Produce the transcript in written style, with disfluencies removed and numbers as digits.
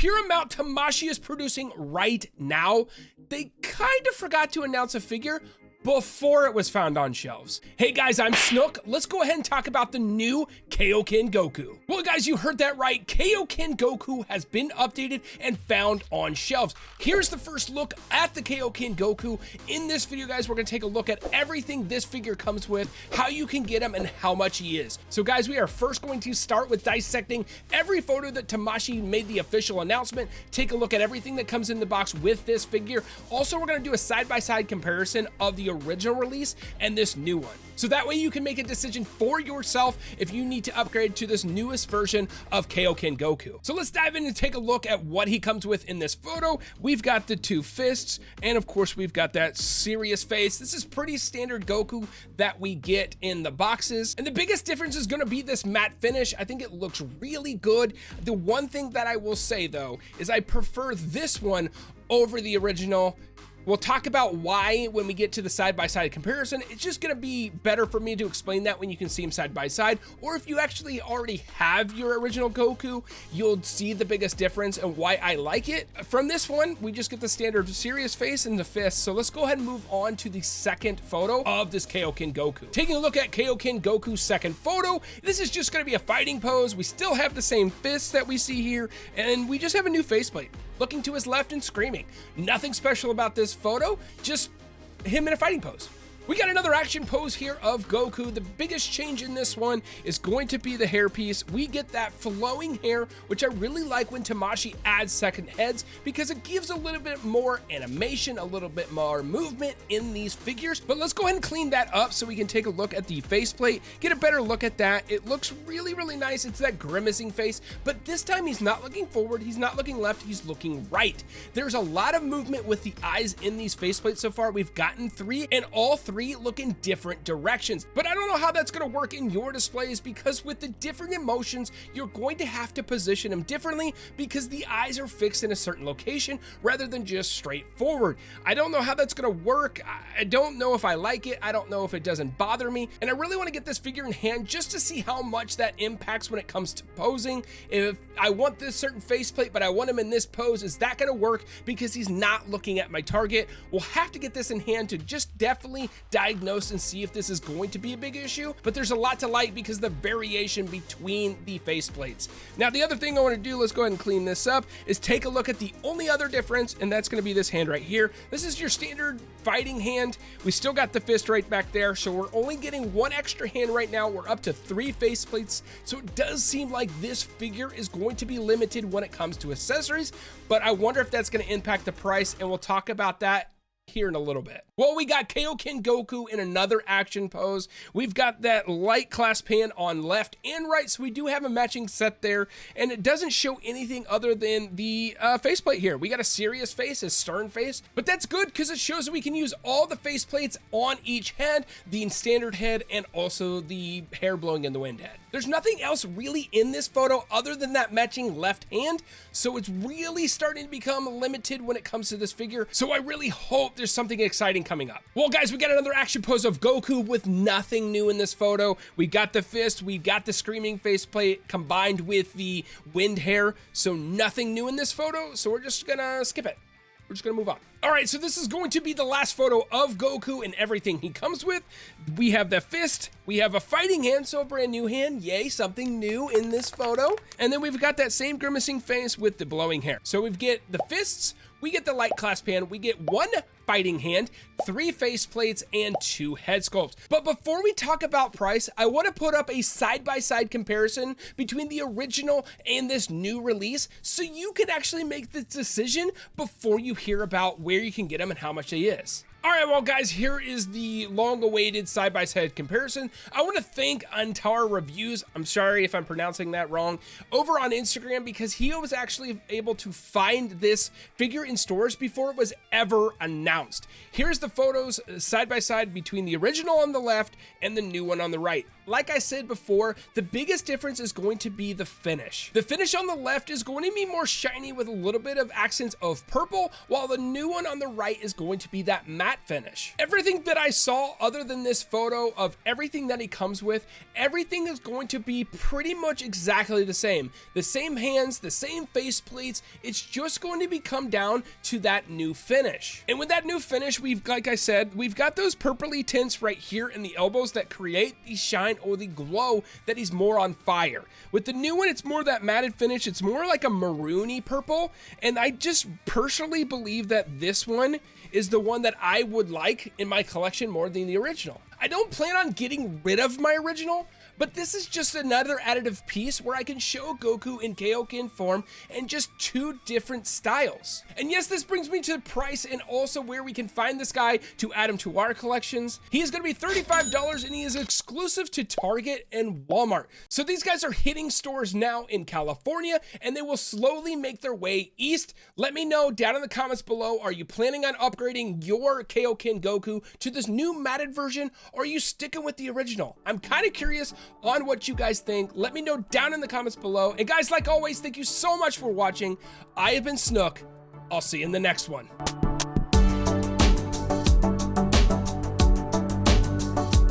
sheer amount Tamashii is producing right now, they kind of forgot to announce a figure before it was found on shelves. Hey guys, I'm Snook. Let's go ahead and talk about the new Kaioken Goku. Well guys, you heard that right. Kaioken Goku has been updated and found on shelves. Here's the first look at the Kaioken Goku. In this video guys, we're gonna take a look at everything this figure comes with, how you can get him, and how much he is. So guys, we are first going to start with dissecting every photo that Tamashii made the official announcement, take a look at everything that comes in the box with this figure. Also, we're gonna do a side-by-side comparison of the original release and this new one. So that way you can make a decision for yourself if you need to upgrade to this newest version of Kaioken Goku. So let's dive in and take a look at what he comes with in this photo. We've got the two fists, and of course we've got that serious face. This is pretty standard Goku that we get in the boxes. And the biggest difference is gonna be this matte finish. I think it looks really good. The one thing that I will say though, is I prefer this one over the original. We'll talk about why when we get to the side-by-side comparison. It's just gonna be better for me to explain that when you can see them side by side, or if you actually already have your original Goku, you'll see the biggest difference and why I like it. From this one, we just get the standard serious face and the fist. So let's go ahead and move on to the second photo of this Kaioken Goku. Taking a look at Kaioken Goku's second photo, this is just gonna be a fighting pose. We still have the same fists that we see here, and we just have a new faceplate. Looking to his left and screaming. Nothing special about this photo, just him in a fighting pose. We got another action pose here of Goku. The biggest change in this one is going to be the hairpiece. We get that flowing hair, which I really like when Tamashii adds second heads because it gives a little bit more animation, a little bit more movement in these figures. But let's go ahead and clean that up so we can take a look at the faceplate, get a better look at that. It looks really, really nice. It's that grimacing face, but this time he's not looking forward, he's not looking left, he's looking right. There's a lot of movement with the eyes in these faceplates so far. We've gotten three, and all three look in different directions, but I don't know how that's going to work in your displays because with the different emotions, you're going to have to position them differently because the eyes are fixed in a certain location rather than just straight forward. I don't know how that's going to work. I don't know if I like it. I don't know if it doesn't bother me, and I really want to get this figure in hand just to see how much that impacts when it comes to posing. If I want this certain faceplate, but I want him in this pose, is that going to work because he's not looking at my target? We'll have to get this in hand to just definitely diagnose and see if this is going to be a big issue, but there's a lot to like because the variation between the faceplates. Now, the other thing I want to do, let's go ahead and clean this up, is take a look at the only other difference, and that's going to be this hand right here. This is your standard fighting hand. We still got the fist right back there, so we're only getting one extra hand right now. We're up to 3 faceplates, so it does seem like this figure is going to be limited when it comes to accessories, but I wonder if that's going to impact the price, and we'll talk about that here in a little bit. Well, we got Kaioken Goku in another action pose. We've got that light clasp hand on left and right, so we do have a matching set there, and it doesn't show anything other than the faceplate here. We got a serious face, a stern face, but that's good because it shows that we can use all the faceplates on each head, the standard head, and also the hair blowing in the wind head. There's nothing else really in this photo other than that matching left hand, so it's really starting to become limited when it comes to this figure, so I really hope there's something exciting coming up. Well guys, we got another action pose of Goku with nothing new in this photo. We got the fist, we got the screaming faceplate combined with the wind hair, so nothing new in this photo, so we're just gonna skip it. We're just gonna move on. All right, so this is going to be the last photo of Goku and everything he comes with. We have the fist, we have a fighting hand, so a brand new hand, yay, something new in this photo. And then we've got that same grimacing face with the blowing hair. So we get the fists, we get the light clasp hand, we get 1 fighting hand, 3 faceplates, and 2 head sculpts. But before we talk about price, I want to put up a side-by-side comparison between the original and this new release so you can actually make the decision before you hear about where you can get them and how much they is. All right, well guys, here is the long-awaited side-by-side comparison. I want to thank Antara Reviews, I'm sorry if I'm pronouncing that wrong, over on Instagram because he was actually able to find this figure in stores before it was ever announced. Here's the photos side-by-side between the original on the left and the new one on the right. Like I said before, the biggest difference is going to be the finish. The finish on the left is going to be more shiny with a little bit of accents of purple, while the new one on the right is going to be that matte matte finish. Everything that I saw other than this photo of everything that he comes with, everything is going to be pretty much exactly the same. The same hands, the same face plates, it's just going to be come down to that new finish. And with that new finish, like I said, we've got those purpley tints right here in the elbows that create the shine or the glow that he's more on fire. With the new one, it's more that matted finish, it's more like a maroony purple, and I just personally believe that this one is the one that I would like in my collection more than the original. I don't plan on getting rid of my original, but this is just another additive piece where I can show Goku in Kaioken form and just two different styles. And yes, this brings me to the price and also where we can find this guy to add him to our collections. He is going to be $35 and he is exclusive to Target and Walmart. So these guys are hitting stores now in California and they will slowly make their way east. Let me know down in the comments below, are you planning on upgrading your Kaioken Goku to this new matted version, or are you sticking with the original? I'm kind of curious on what you guys think. Let me know down in the comments below. And guys, like always, thank you so much for watching. I have been Snook. I'll see you in the next one.